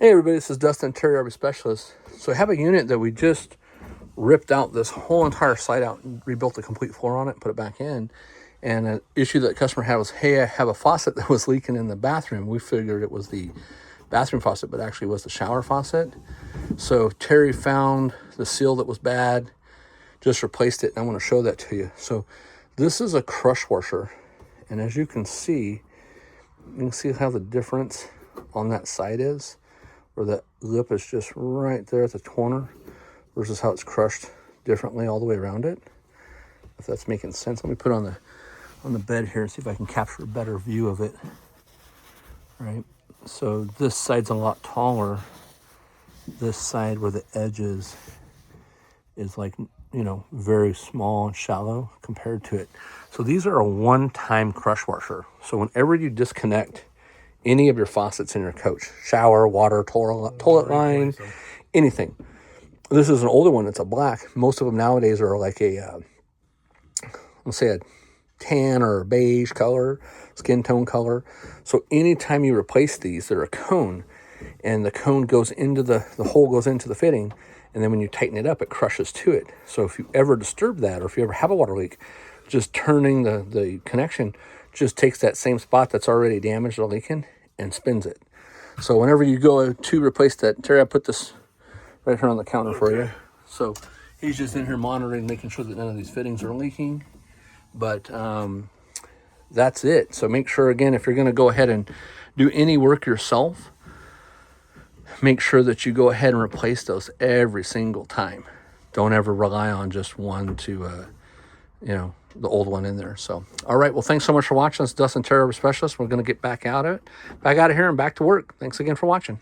Hey everybody, this is Dustin, Interior RV Specialist. So I have a unit that we just ripped out this whole entire side out and rebuilt the complete floor on it and put it back in. And an issue that the customer had was, hey, I have a faucet that was leaking in the bathroom. We figured it was the bathroom faucet, but actually was the shower faucet. So Terry found the seal that was bad, just replaced it, and I'm going to show that to you. So this is a crush washer, and as you can see how the difference on that side is, where the lip is just right there at the corner versus how it's crushed differently all the way around it. If that's making sense, let me put it on the bed here and see if I can capture a better view of it. Right, so this side's a lot taller. This side where the edge is like, very small and shallow compared to it. So these are a one-time crush washer. So whenever you disconnect any of your faucets in your coach, shower, water, toilet line, anything. This is an older one. It's a black. Most of them nowadays are like a, let's say a tan or a beige color, skin tone color. So anytime you replace these, they're a cone, and the cone goes into the hole goes into the fitting, and then when you tighten it up, it crushes to it. So if you ever disturb that, or if you ever have a water leak, just turning the connection just takes that same spot that's already damaged or leaking and spins it. So whenever you go to replace that, Terry, I put this right here on the counter for you. So he's just in here monitoring, making sure that none of these fittings are leaking. But that's it. So make sure, again, if you're going to go ahead and do any work yourself, make sure that you go ahead and replace those every single time. Don't ever rely on just one to, the old one in there. So, all right. Well, thanks so much for watching. This is Dustin, Interior Specialist. We're going to get back out of here and back to work. Thanks again for watching.